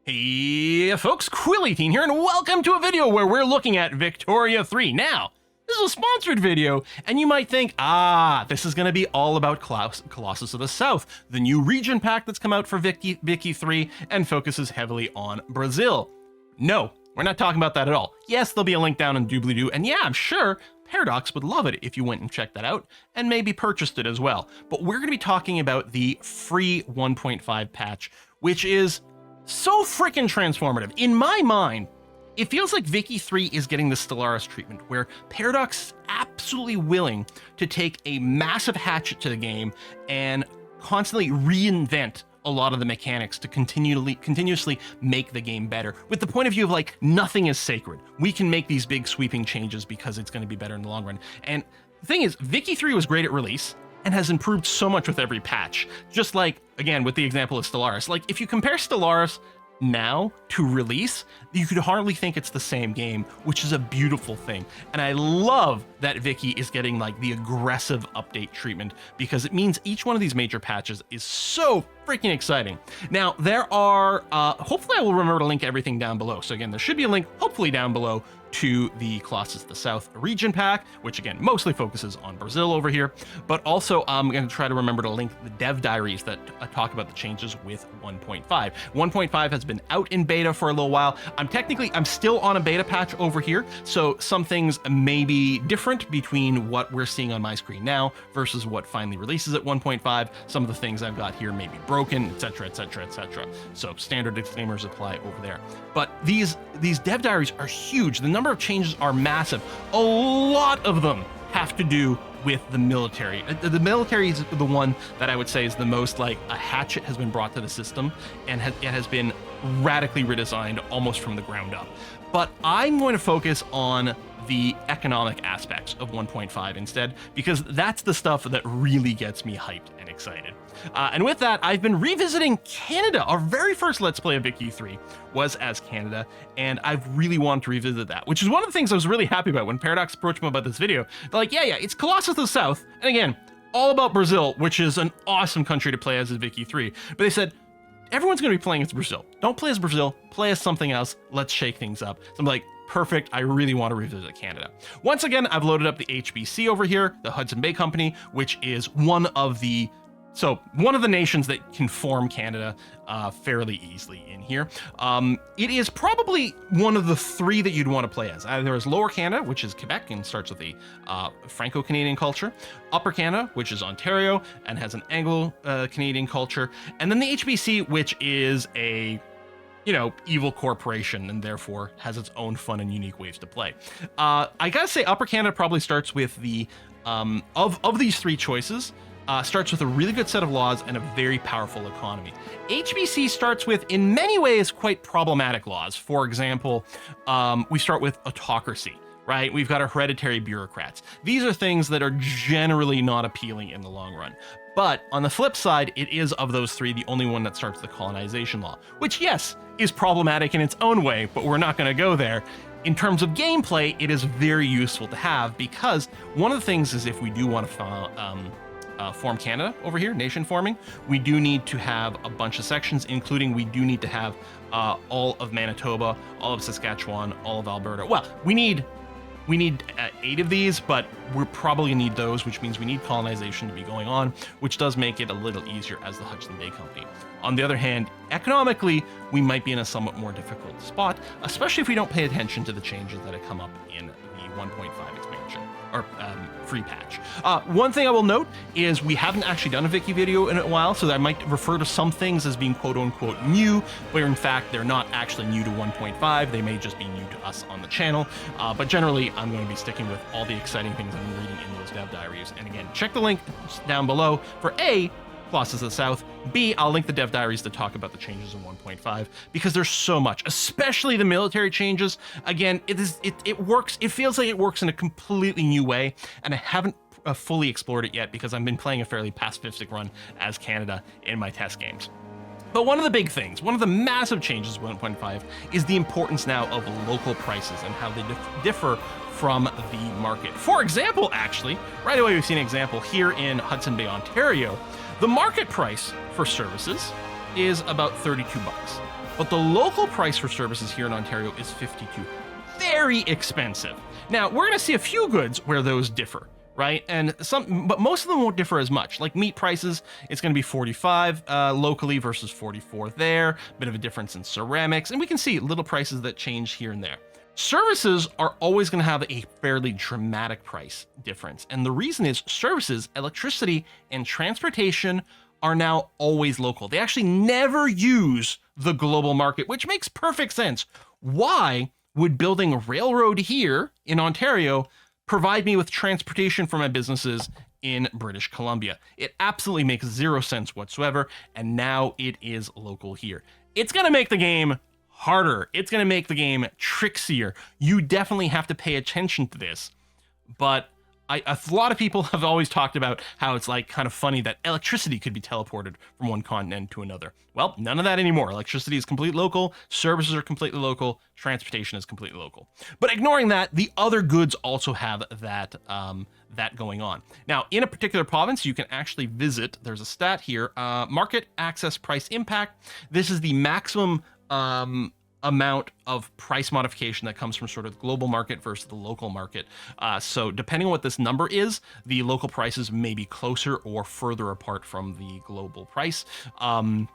Hey folks, Quilly18 here, and welcome to a video where we're looking at Victoria 3. Now, this is a sponsored video, and you might think, this is going to be all about Colossus of the South, the new region pack that's come out for Vicky 3 and focuses heavily on Brazil. No, we're not talking about that at all. Yes, there'll be a link down in doobly-doo, and yeah, I'm sure Paradox would love it if you went and checked that out and maybe purchased it as well. But we're going to be talking about the free 1.5 patch, which is so freaking transformative. In my mind, it feels like Vicky 3 is getting the Stellaris treatment, where Paradox is absolutely willing to take a massive hatchet to the game and constantly reinvent a lot of the mechanics to continuously make the game better, with the point of view of like, nothing is sacred. We can make these big sweeping changes because it's going to be better in the long run. And the thing is, Vicky 3 was great at release and has improved so much with every patch. Just like, again, with the example of Stellaris. Like, if you compare Stellaris now to release, you could hardly think it's the same game, which is a beautiful thing. And I love that Vicky is getting like the aggressive update treatment, because it means each one of these major patches is so freaking exciting. Now, there are, hopefully I will remember to link everything down below. So again, there should be a link, hopefully down below, to the Colossus of the South region pack, which again, mostly focuses on Brazil over here. But also, I'm going to try to remember to link the Dev Diaries that talk about the changes with 1.5. 1.5 has been out in beta for a little while. I'm still on a beta patch over here, so some things may be different between what we're seeing on my screen now versus what finally releases at 1.5. Some of the things I've got here may be broken, etc., etc., etc. So standard disclaimers apply over there. But these Dev Diaries are huge. The number of changes are massive. A lot of them have to do with the military. The military is the one that I would say is the most like a hatchet has been brought to the system, and it has been radically redesigned almost from the ground up. But I'm going to focus on the economic aspects of 1.5 instead, because that's the stuff that really gets me hyped and excited. And with that, I've been revisiting Canada. Our very first Let's Play of Vicky 3 was as Canada, and I've really wanted to revisit that, which is one of the things I was really happy about when Paradox approached me about this video. They're like, yeah, it's Colossus of the South, and again, all about Brazil, which is an awesome country to play as Vicky 3. But they said, everyone's going to be playing as Brazil. Don't play as Brazil, play as something else. Let's shake things up. So I'm like, perfect. I really want to revisit Canada. Once again, I've loaded up the HBC over here, the Hudson Bay Company, which is one of the nations that can form Canada fairly easily in here. It is probably one of the three that you'd want to play as. There is Lower Canada, which is Quebec and starts with a Franco-Canadian culture. Upper Canada, which is Ontario and has an Anglo-Canadian culture. And then the HBC, which is a evil corporation and therefore has its own fun and unique ways to play. I gotta say, Upper Canada probably starts with the, of these three choices, starts with a really good set of laws and a very powerful economy. HBC starts with, in many ways, quite problematic laws. For example, we start with autocracy, right? We've got our hereditary bureaucrats. These are things that are generally not appealing in the long run. But on the flip side, it is, of those three, the only one that starts the colonization law, which, yes, is problematic in its own way, but we're not going to go there. In terms of gameplay, it is very useful to have, because one of the things is, if we do want to form Canada over here, nation forming, we do need to have a bunch of sections, including we do need to have all of Manitoba, all of Saskatchewan, all of Alberta. Well, we need 8 of these, but we're probably gonna need those, which means we need colonization to be going on, which does make it a little easier as the Hudson Bay Company. On the other hand, economically, we might be in a somewhat more difficult spot, especially if we don't pay attention to the changes that have come up in the 1.5 expansion, or free patch. One thing I will note is we haven't actually done a Vicky video in a while, so I might refer to some things as being quote-unquote new, where in fact they're not actually new to 1.5, they may just be new to us on the channel, but generally I'm going to be sticking with all the exciting things I'm reading in those Dev Diaries. And again, check the link down below for A, Colossus of the South, B, I'll link the Dev Diaries to talk about the changes in 1.5, because there's so much, especially the military changes. Again, it works, it feels like it works in a completely new way, and I haven't fully explored it yet because I've been playing a fairly pacifistic run as Canada in my test games. But one of the big things, one of the massive changes with 1.5 is the importance now of local prices and how they differ from the market. For example, actually, right away we've seen an example here in Hudson Bay, Ontario. The market price for services is about 32 bucks. but the local price for services here in Ontario is 52. Very expensive. Now, we're going to see a few goods where those differ, right? And but most of them won't differ as much. Like meat prices, it's going to be 45 locally versus 44 there. Bit of a difference in ceramics, and we can see little prices that change here and there. Services are always going to have a fairly dramatic price difference. And the reason is services, electricity, and transportation are now always local. They actually never use the global market, which makes perfect sense. Why would building a railroad here in Ontario provide me with transportation for my businesses in British Columbia? It absolutely makes zero sense whatsoever, and now it is local here. It's going to make the game harder. It's going to make the game trickier. You definitely have to pay attention to this. But a lot of people have always talked about how it's like kind of funny that electricity could be teleported from one continent to another. Well, none of that anymore. Electricity is completely local. Services are completely local. Transportation is completely local. But ignoring that, the other goods also have that that going on. Now, in a particular province, you can actually visit, there's a stat here, market access price impact. This is the maximum amount of price modification that comes from sort of global market versus the local market. So depending on what this number is, the local prices may be closer or further apart from the global price. And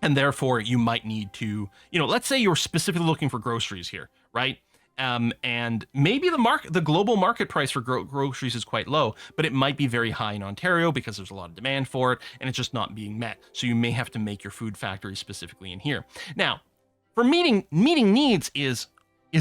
therefore you might need to, let's say you're specifically looking for groceries here, right? And maybe the global market price for groceries is quite low, but it might be very high in Ontario because there's a lot of demand for it and it's just not being met. So you may have to make your food factory specifically in here. Now, for meeting needs is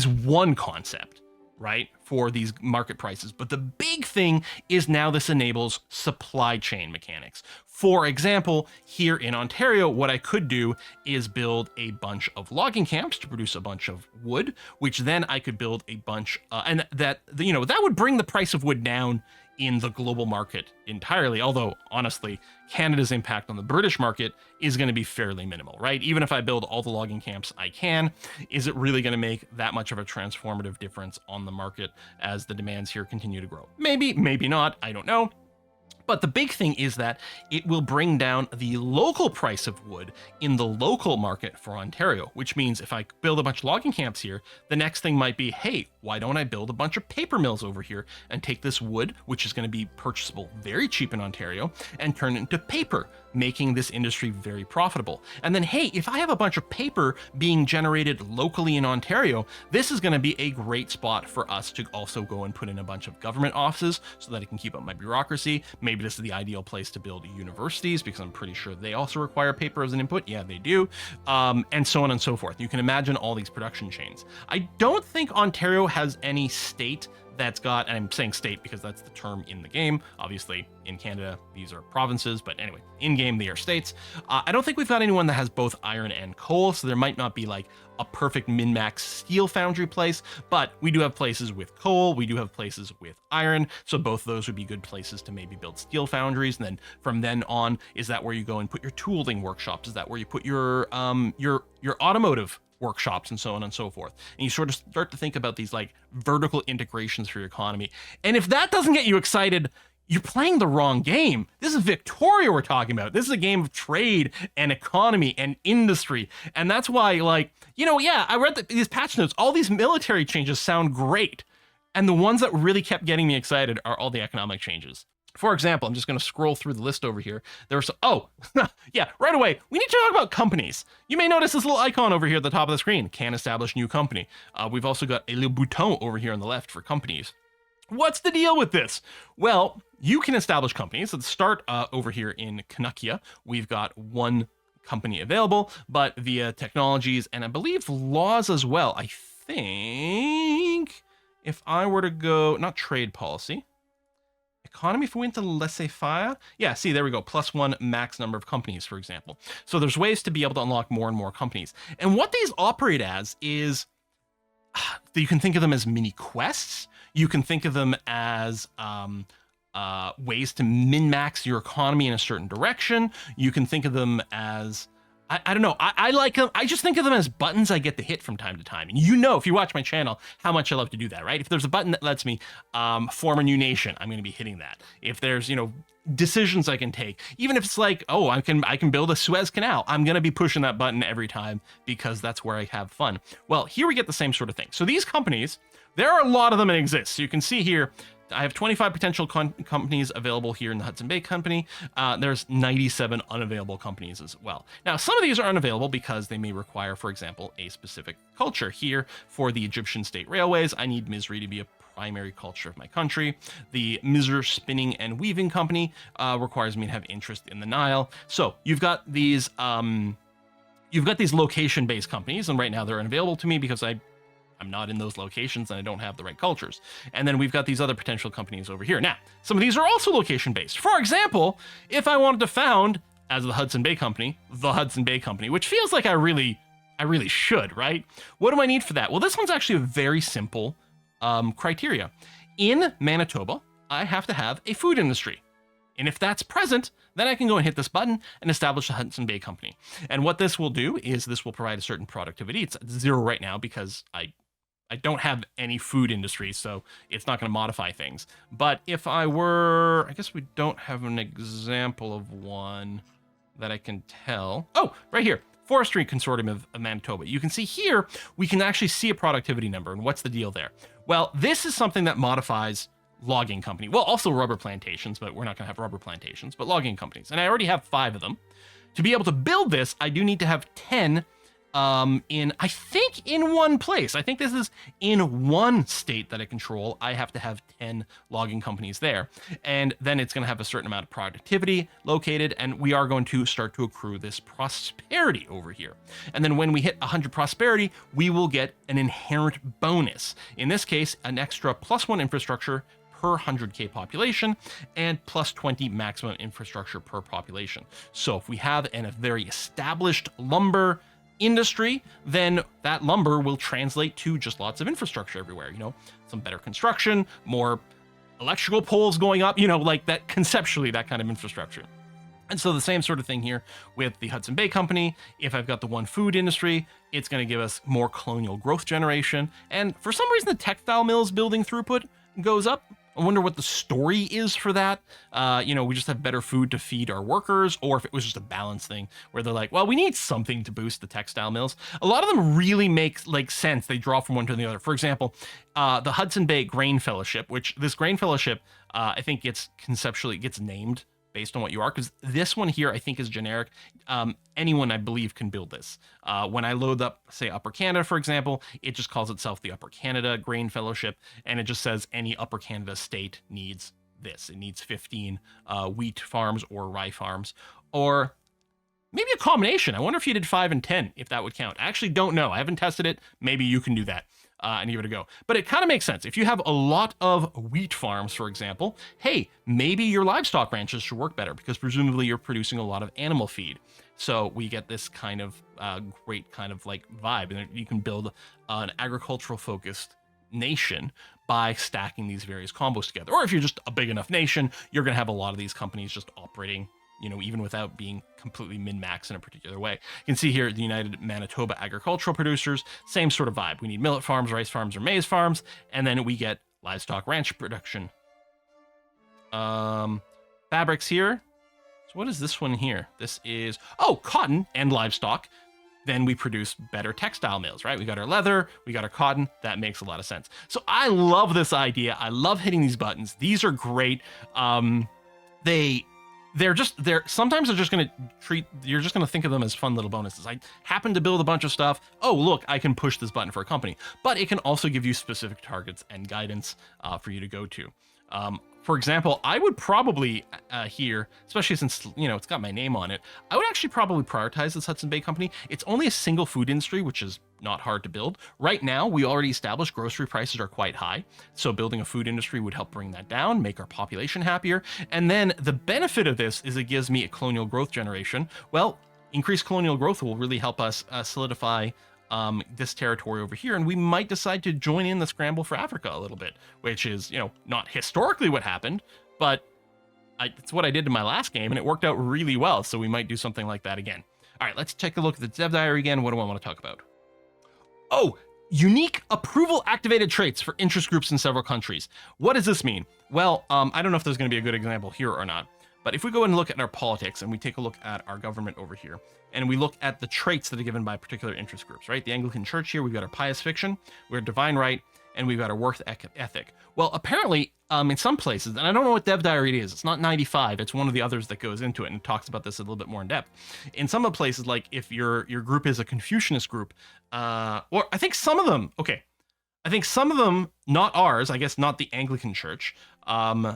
one concept, right, for these market prices. But the big thing is now this enables supply chain mechanics. For example, here in Ontario, what I could do is build a bunch of logging camps to produce a bunch of wood, which then I could build a bunch, and that would bring the price of wood down in the global market entirely. Although, honestly, Canada's impact on the British market is going to be fairly minimal, right? Even if I build all the logging camps I can, is it really going to make that much of a transformative difference on the market as the demands here continue to grow? Maybe, maybe not, I don't know. But the big thing is that it will bring down the local price of wood in the local market for Ontario, which means if I build a bunch of logging camps here, the next thing might be, hey, why don't I build a bunch of paper mills over here and take this wood, which is going to be purchasable very cheap in Ontario, and turn it into paper, making this industry very profitable. And then, hey, if I have a bunch of paper being generated locally in Ontario, this is going to be a great spot for us to also go and put in a bunch of government offices so that I can keep up my bureaucracy. Maybe this is the ideal place to build universities because I'm pretty sure they also require paper as an input. Yeah, they do. And so on and so forth. You can imagine all these production chains. I don't think Ontario has any state that's got, and I'm saying state because that's the term in the game. Obviously, in Canada, these are provinces, but anyway, in-game, they are states. I don't think we've got anyone that has both iron and coal, so there might not be like a perfect min-max steel foundry place, but we do have places with coal, we do have places with iron, so both of those would be good places to maybe build steel foundries. And then from then on, is that where you go and put your tooling workshops? Is that where you put your automotive workshops and so on and so forth? And you sort of start to think about these like vertical integrations for your economy. And if that doesn't get you excited, you're playing the wrong game. This is Victoria we're talking about. This is a game of trade and economy and industry. And that's why, like, yeah, I read these patch notes. All these military changes sound great. And the ones that really kept getting me excited are all the economic changes. For example, I'm just going to scroll through the list over here. There's, yeah, right away, we need to talk about companies. You may notice this little icon over here at the top of the screen, can establish new company. We've also got a little bouton over here on the left for companies. What's the deal with this? Well, you can establish companies. Let's start over here in Canuckia. We've got one company available, but via technologies and I believe laws as well. I think if I were to go, not trade policy, economy, if we went to laissez-faire, yeah, see, there we go, +1 max number of companies, for example. So there's ways to be able to unlock more and more companies. And what these operate as is, you can think of them as mini quests. You can think of them as ways to min-max your economy in a certain direction. You can think of them as, I don't know, I like them. I just think of them as buttons I get to hit from time to time. And if you watch my channel, how much I love to do that, right? If there's a button that lets me form a new nation, I'm going to be hitting that. If there's, decisions I can take. Even if it's like, oh, I can build a Suez Canal. I'm going to be pushing that button every time because that's where I have fun. Well, here we get the same sort of thing. So these companies, there are a lot of them that exist. So you can see here, I have 25 potential companies available here in the Hudson Bay Company. There's 97 unavailable companies as well. Now, some of these are unavailable because they may require, for example, a specific culture. Here, for the Egyptian State Railways, I need Misri to be a primary culture of my country. The Mizr Spinning and Weaving Company requires me to have interest in the Nile. So you've got these location-based companies, and right now they're unavailable to me because I'm not in those locations and I don't have the right cultures. And then we've got these other potential companies over here. Now, some of these are also location-based. For example, if I wanted to found, as the Hudson Bay Company, which feels like I really should, right? What do I need for that? Well, this one's actually a very simple criteria. In Manitoba, I have to have a food industry. And if that's present, then I can go and hit this button and establish a Hudson Bay Company. And what this will do is this will provide a certain productivity. It's at 0 right now because I don't have any food industry, so it's not going to modify things. But if I were, I guess we don't have an example of one that I can tell. Oh, right here. Forestry Consortium of Manitoba. You can see here, we can actually see a productivity number. And what's the deal there? Well, this is something that modifies logging company. Well, also rubber plantations, but we're not going to have rubber plantations, but logging companies. And I already have 5 of them. To be able to build this, I do need to have 10 I think in one place. I think this is in one state that I control. I have to have 10 logging companies there. And then it's going to have a certain amount of productivity located, and we are going to start to accrue this prosperity over here. And then when we hit 100 prosperity, we will get an inherent bonus. In this case, an extra +1 infrastructure per 100K population and +20 maximum infrastructure per population. So if we have a very established lumber industry, then that lumber will translate to just lots of infrastructure everywhere, some better construction, more electrical poles going up, like that, conceptually, that kind of infrastructure. And so the same sort of thing here with the Hudson Bay Company. If I've got the one food industry, it's going to give us more colonial growth generation. And for some reason, the textile mills building throughput goes up. I wonder what the story is for that. We just have better food to feed our workers, or if it was just a balance thing where they're like, well, we need something to boost the textile mills. A lot of them really make sense. They draw from one to the other. For example, the Hudson Bay Grain Fellowship, which this Grain Fellowship, I think gets named based on what you are, because this one here I think is generic. Anyone, I believe, can build this. When I load up, say, Upper Canada, for example, it just calls itself the Upper Canada Grain Fellowship, and it just says any Upper Canada state needs this. It needs 15 wheat farms or rye farms, or maybe a combination. I wonder if you did 5 and 10, if that would count. I actually don't know. I haven't tested it. Maybe you can do that. And give it a go. But it kind of makes sense. If you have a lot of wheat farms, for example, hey, maybe your livestock ranches should work better because presumably you're producing a lot of animal feed. So we get this kind of great kind of vibe. And you can build an agricultural focused nation by stacking these various combos together. Or if you're just a big enough nation, you're going to have a lot of these companies just operating even without being completely min-max in a particular way. You can see here the United Manitoba Agricultural Producers, same sort of vibe. We need millet farms, rice farms, or maize farms, and then we get livestock ranch production. Fabrics here. So what is this one here? This is, cotton and livestock. Then we produce better textile mills, right? We got our leather, we got our cotton. That makes a lot of sense. So I love this idea. I love hitting these buttons. These are great. Sometimes you're just going to think of them as fun little bonuses. I happen to build a bunch of stuff. Oh, look, I can push this button for a company. But it can also give you specific targets and guidance for you to go to. For example, I would probably here, especially since, it's got my name on it, I would actually probably prioritize this Hudson Bay Company. It's only a single food industry, which is not hard to build. Right now, we already established grocery prices are quite high. So building a food industry would help bring that down, make our population happier. And then the benefit of this is it gives me a colonial growth generation. Well, increased colonial growth will really help us solidify this territory over here, and we might decide to join in the scramble for Africa a little bit, which is, not historically what happened, but it's what I did in my last game, and it worked out really well, so we might do something like that again. All right, let's take a look at the Dev Diary again. What do I want to talk about? Oh, unique approval-activated traits for interest groups in several countries. What does this mean? Well, I don't know if there's going to be a good example here or not, But if we go and look at our politics and we take a look at our government over here, and we look at the traits that are given by particular interest groups, right? The Anglican Church here, we've got our pious fiction, we're divine right, and we've got our work ethic. Well, apparently, in some places, and I don't know what Dev Diary is, it's not 95, it's one of the others that goes into it and talks about this a little bit more in depth. In some of the places, like if your group is a Confucianist group, or I think some of them, not ours, I guess not the Anglican Church,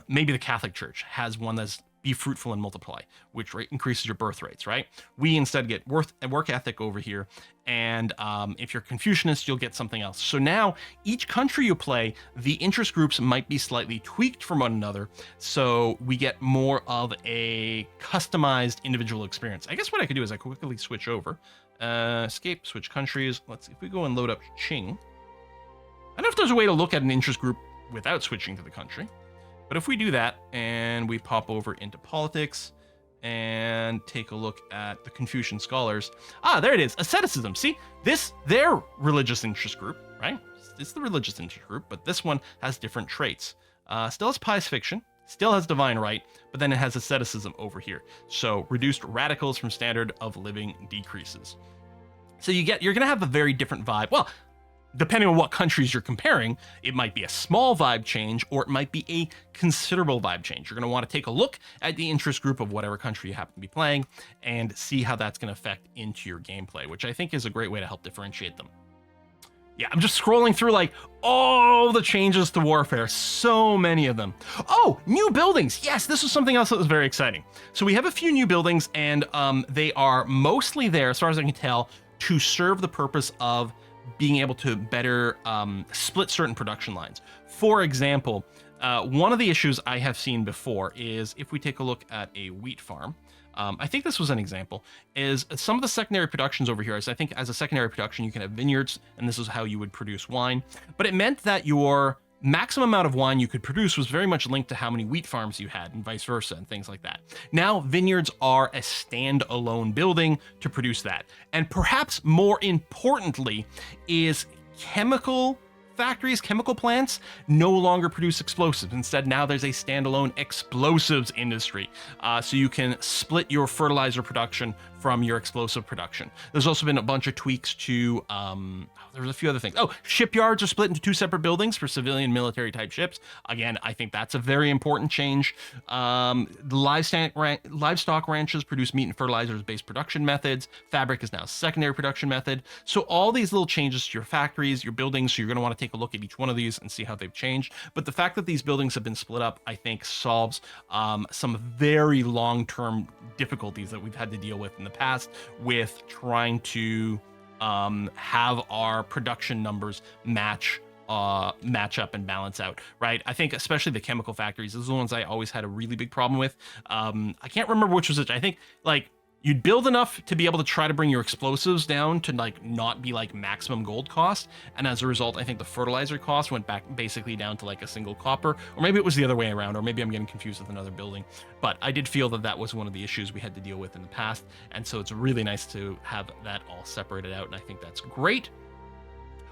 maybe the Catholic Church has one that's be fruitful and multiply, which increases your birth rates, right? We instead get work ethic over here, and if you're Confucianist, you'll get something else. So now, each country you play, the interest groups might be slightly tweaked from one another, so we get more of a customized individual experience. I guess what I could do is I could quickly switch over, escape, switch countries. Let's see, if we go and load up Qing. I don't know if there's a way to look at an interest group without switching to the country. But if we do that and we pop over into politics and take a look at the Confucian scholars, there it is, asceticism. See, their religious interest group, right? It's the religious interest group, but this one has different traits. Still has pious fiction, still has divine right, but then it has asceticism over here. So reduced radicals from standard of living decreases. So you're going to have a very different vibe. Well, depending on what countries you're comparing, it might be a small vibe change or it might be a considerable vibe change. You're going to want to take a look at the interest group of whatever country you happen to be playing and see how that's going to affect into your gameplay, which I think is a great way to help differentiate them. Yeah, I'm just scrolling through like all the changes to Warfare, so many of them. Oh, new buildings. Yes, this was something else that was very exciting. So we have a few new buildings and they are mostly there, as far as I can tell, to serve the purpose of being able to better split certain production lines. For example, one of the issues I have seen before is if we take a look at a wheat farm, I think this was an example, is some of the secondary productions over here, I think as a secondary production, you can have vineyards, and this is how you would produce wine, but it meant that your maximum amount of wine you could produce was very much linked to how many wheat farms you had and vice versa and things like that. Now, vineyards are a standalone building to produce that. And perhaps more importantly is chemical factories, chemical plants no longer produce explosives. Instead, now there's a standalone explosives industry. So you can split your fertilizer production from your explosive production. There's also been a bunch of tweaks to, there's a few other things. Oh, shipyards are split into two separate buildings for civilian military type ships. Again, I think that's a very important change. Livestock ranches produce meat and fertilizers based production methods. Fabric is now a secondary production method. So all these little changes to your factories, your buildings, so you're going to want to take a look at each one of these and see how they've changed. But the fact that these buildings have been split up, I think solves some very long-term difficulties that we've had to deal with in the past with trying to have our production numbers match up and balance out, right? I think especially the chemical factories, those are the ones I always had a really big problem with. I can't remember which was it. I think like you'd build enough to be able to try to bring your explosives down to like not be like maximum gold cost, and as a result I think the fertilizer cost went back basically down to like a single copper, or maybe it was the other way around, or maybe I'm getting confused with another building. But I did feel that that was one of the issues we had to deal with in the past, and so it's really nice to have that all separated out, and I think that's great.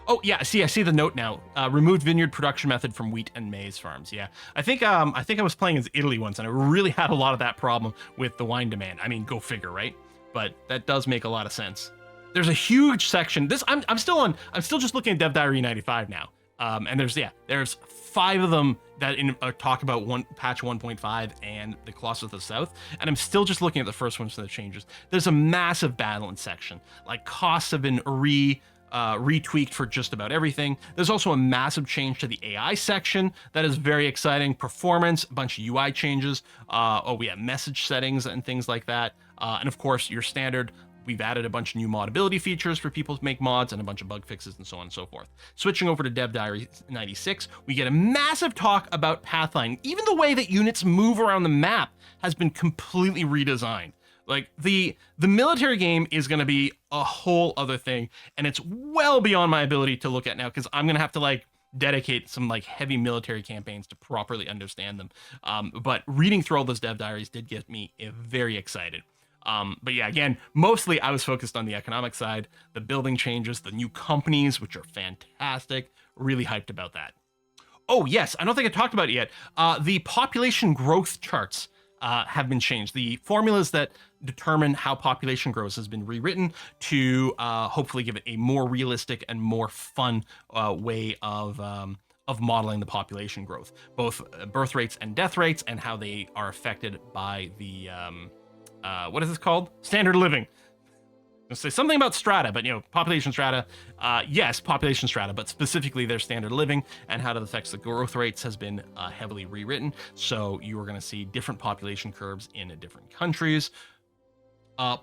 Oh yeah, I see the note now. Removed vineyard production method from wheat and maize farms. Yeah, I think I was playing as Italy once, and I really had a lot of that problem with the wine demand. I mean, go figure, right? But that does make a lot of sense. There's a huge section. I'm still just looking at Dev Diary 95 now. And there's 5 of them that talk about patch 1.5 and the Colossus of the South, and I'm still just looking at the first ones for the changes. There's a massive balance section. Like costs have been retweaked for just about everything. There's also a massive change to the AI section that is very exciting. Performance, a bunch of UI changes. Message settings and things like that. And of course, your standard, we've added a bunch of new modability features for people to make mods and a bunch of bug fixes and so on and so forth. Switching over to Dev Diary 96, we get a massive talk about pathlining. Even the way that units move around the map has been completely redesigned. Like the military game is going to be a whole other thing, and it's well beyond my ability to look at now, because I'm going to have to like dedicate some like heavy military campaigns to properly understand them. But reading through all those Dev Diaries did get me very excited. But yeah, again, mostly I was focused on the economic side, the building changes, the new companies, which are fantastic. Really hyped about that. Oh yes, I don't think I talked about it yet. The population growth charts. have been changed. The formulas that determine how population grows has been rewritten to hopefully give it a more realistic and more fun way of modeling the population growth, both birth rates and death rates, and how they are affected by the what is this called? Standard living. I'll say something about strata, but population strata, yes, population strata, but specifically their standard of living and how that affects the growth rates has been heavily rewritten. So you are going to see different population curves in different countries.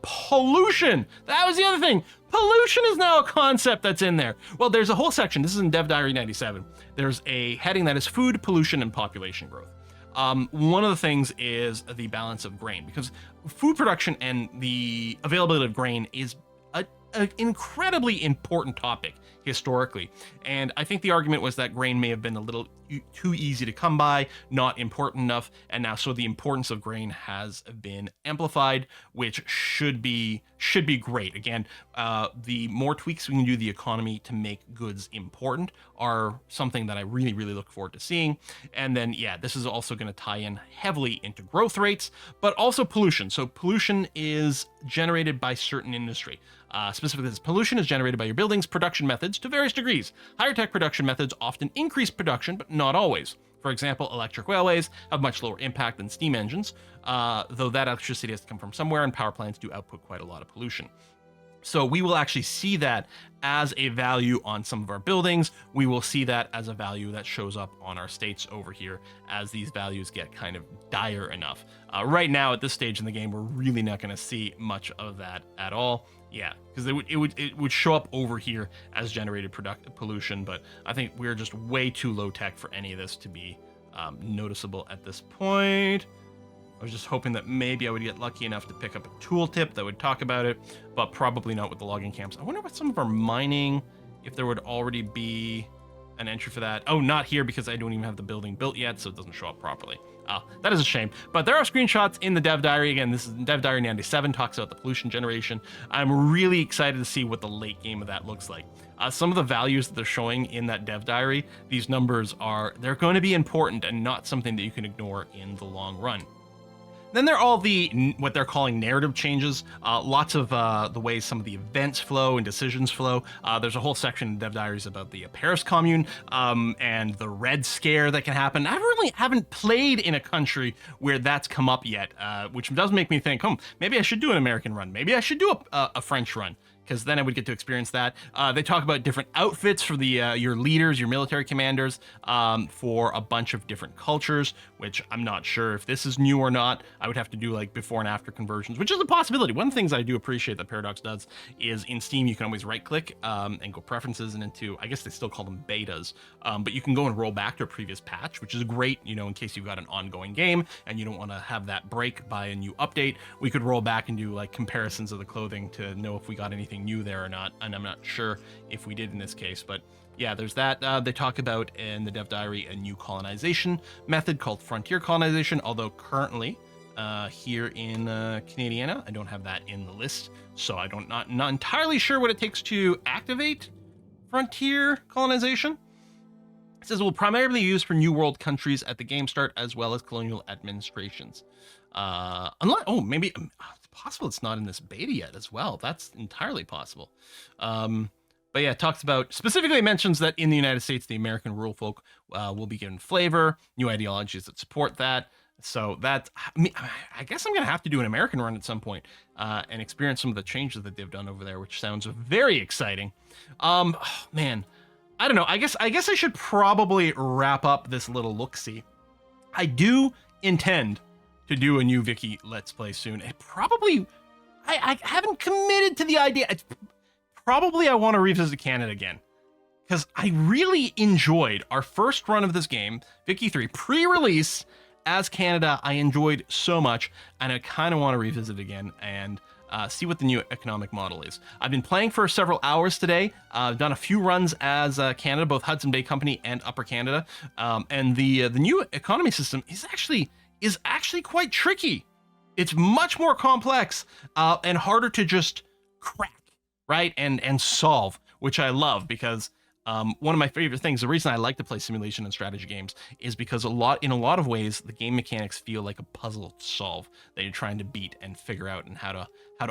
Pollution. That was the other thing. Pollution is now a concept that's in there. Well, there's a whole section. This is in Dev Diary 97. There's a heading that is food, pollution, and population growth. One of the things is the balance of grain, because food production and the availability of grain is an incredibly important topic historically. And I think the argument was that grain may have been a little too easy to come by, not important enough, and now so the importance of grain has been amplified, which should be great. Again, the more tweaks we can do the economy to make goods important are something that I really, really look forward to seeing. And then, yeah, this is also going to tie in heavily into growth rates, but also pollution. So pollution is generated by certain industry. Specifically, this pollution is generated by your building's production methods to various degrees. Higher tech production methods often increase production, but not always. For example, electric railways have much lower impact than steam engines, though that electricity has to come from somewhere, and power plants do output quite a lot of pollution. So we will actually see that as a value on some of our buildings. We will see that as a value that shows up on our states over here as these values get kind of dire enough. Right now, at this stage in the game, we're really not going to see much of that at all. Yeah, because it would show up over here as generated pollution, but I think we're just way too low tech for any of this to be noticeable at this point. I was just hoping that maybe I would get lucky enough to pick up a tooltip that would talk about it, but probably not with the logging camps. I wonder what some of our mining, if there would already be an entry for that. Oh, not here, because I don't even have the building built yet, so it doesn't show up properly. That is a shame. But there are screenshots in the Dev Diary. Again, this is Dev Diary 97, talks about the pollution generation. I'm really excited to see what the late game of that looks like. Some of the values that they're showing in that Dev Diary, these numbers they're going to be important and not something that you can ignore in the long run. Then there are all what they're calling narrative changes, lots of the ways some of the events flow and decisions flow. There's a whole section in Dev Diaries about the Paris Commune and the Red Scare that can happen. I really haven't played in a country where that's come up yet, which does make me think, maybe I should do an American run. Maybe I should do a French run, because then I would get to experience that. They talk about different outfits for your leaders, your military commanders, for a bunch of different cultures, which I'm not sure if this is new or not. I would have to do like before and after conversions, which is a possibility. One of the things I do appreciate that Paradox does is in Steam, you can always right click and go preferences and into, I guess they still call them betas, but you can go and roll back to a previous patch, which is great, in case you've got an ongoing game and you don't want to have that break by a new update. We could roll back and do like comparisons of the clothing to know if we got anything new there or not, and I'm not sure if we did in this case, but yeah, there's that. They talk about in the Dev Diary a new colonization method called frontier colonization, although currently here in Canadiana, I don't have that in the list, so I not entirely sure what it takes to activate frontier colonization. It says it will primarily be used for New World countries at the game start, as well as colonial administrations. Maybe it's possible it's not in this beta yet as well. That's entirely possible. But yeah, it talks about, specifically mentions that in the United States, the American rural folk will be given flavor, new ideologies that support that. So that, I guess I'm going to have to do an American run at some point and experience some of the changes that they've done over there, which sounds very exciting. Man, I don't know. I guess I should probably wrap up this little look-see. I do intend to do a new Vicky Let's Play soon. I haven't committed to the idea. Probably I want to revisit Canada again, because I really enjoyed our first run of this game, Vicky 3, pre-release as Canada. I enjoyed so much, and I kind of want to revisit again and see what the new economic model is. I've been playing for several hours today. I've done a few runs as Canada, both Hudson Bay Company and Upper Canada, and the new economy system is actually quite tricky. It's much more complex and harder to just crack, right, and solve, which I love, because One of my favorite things, the reason I like to play simulation and strategy games is because in a lot of ways, the game mechanics feel like a puzzle to solve that you're trying to beat and figure out and how to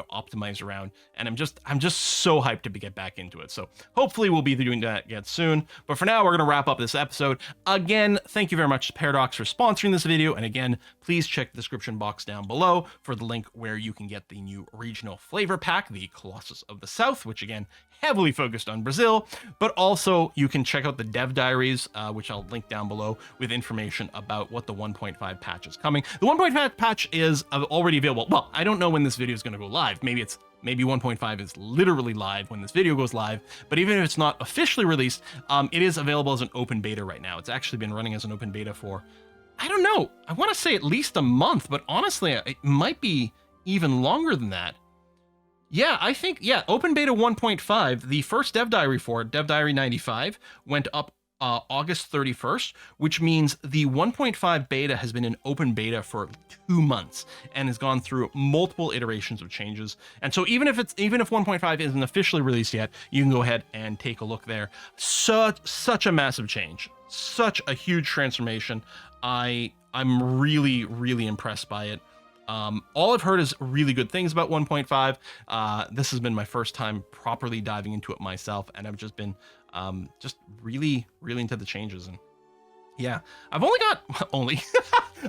optimize around. And I'm just so hyped to get back into it. So hopefully we'll be doing that again soon. But for now, we're gonna wrap up this episode. Again, thank you very much to Paradox for sponsoring this video. And again, please check the description box down below for the link where you can get the new regional flavor pack, the Colossus of the South, which again, heavily focused on Brazil, but also you can check out the Dev Diaries, which I'll link down below with information about what the 1.5 patch is coming. The 1.5 patch is already available. Well, I don't know when this video is going to go live. Maybe 1.5 is literally live when this video goes live, but even if it's not officially released, it is available as an open beta right now. It's actually been running as an open beta for, I don't know, I want to say at least a month, but honestly, it might be even longer than that. Yeah, I think, yeah, Open Beta 1.5, the first Dev Diary for it, Dev Diary 95, went up August 31st, which means the 1.5 beta has been in open beta for 2 months and has gone through multiple iterations of changes. And so even if 1.5 isn't officially released yet, you can go ahead and take a look there. Such a massive change, such a huge transformation. I'm really, really impressed by it. All I've heard is really good things about 1.5. This has been my first time properly diving into it myself, and I've just been just really, really into the changes. And yeah, I've only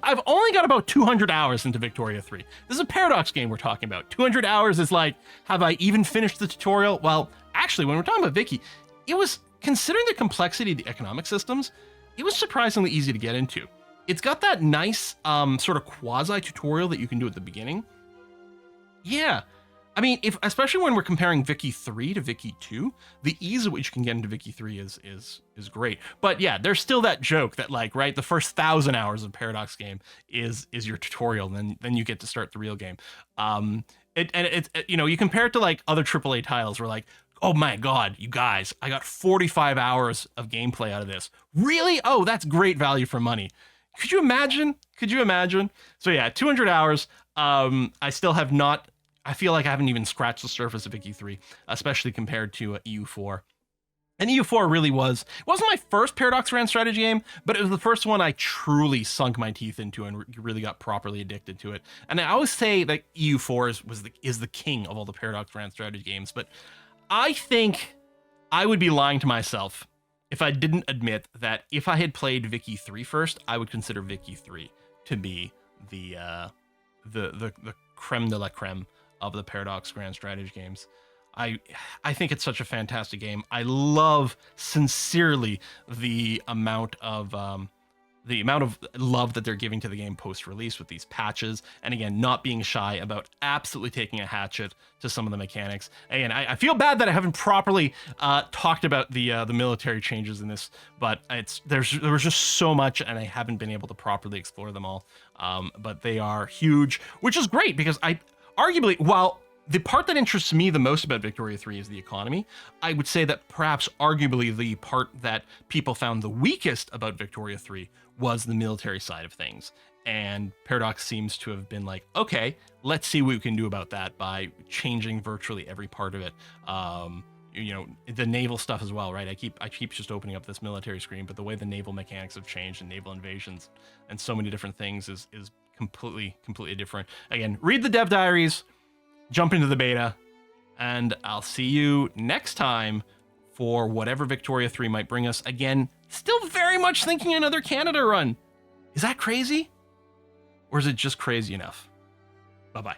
got about 200 hours into Victoria 3. This is a Paradox game we're talking about. 200 hours is like, have I even finished the tutorial? Well, actually, when we're talking about Vicky, it was, considering the complexity of the economic systems, it was surprisingly easy to get into. It's got that nice sort of quasi-tutorial that you can do at the beginning. Yeah, I mean, especially when we're comparing Vicky 3 to Vicky 2, the ease at which you can get into Vicky 3 is great. But yeah, there's still that joke that, like, right, the first 1,000 hours of Paradox game is your tutorial, and then you get to start the real game. You know, you compare it to like other AAA titles where like, oh my God, you guys, I got 45 hours of gameplay out of this. Really? Oh, that's great value for money. Could you imagine? So yeah, 200 hours. I still have not, I feel like I haven't even scratched the surface of Vicky 3, especially compared to EU4. And EU4 really wasn't my first Paradox ran strategy game, but it was the first one I truly sunk my teeth into and really got properly addicted to it. And I always say that EU4 is the king of all the Paradox ran strategy games, but I think I would be lying to myself if I didn't admit that if I had played Vicky 3 first, I would consider Vicky 3 to be the creme de la creme of the Paradox Grand Strategy games. I think it's such a fantastic game. I love sincerely the amount of love that they're giving to the game post-release with these patches, and again, not being shy about absolutely taking a hatchet to some of the mechanics. Again, I feel bad that I haven't properly talked about the military changes in this, but there was just so much, and I haven't been able to properly explore them all. But they are huge, which is great because arguably, while the part that interests me the most about Victoria 3 is the economy, I would say that perhaps arguably the part that people found the weakest about Victoria 3 was the military side of things. And Paradox seems to have been like, okay, let's see what we can do about that by changing virtually every part of it. You know, the naval stuff as well, right? I keep just opening up this military screen, but the way the naval mechanics have changed and naval invasions and so many different things is completely different. Again, read the Dev Diaries, jump into the beta, and I'll see you next time for whatever Victoria 3 might bring us. Again, still very much thinking another Canada run. Is that crazy? Or is it just crazy enough? Bye-bye.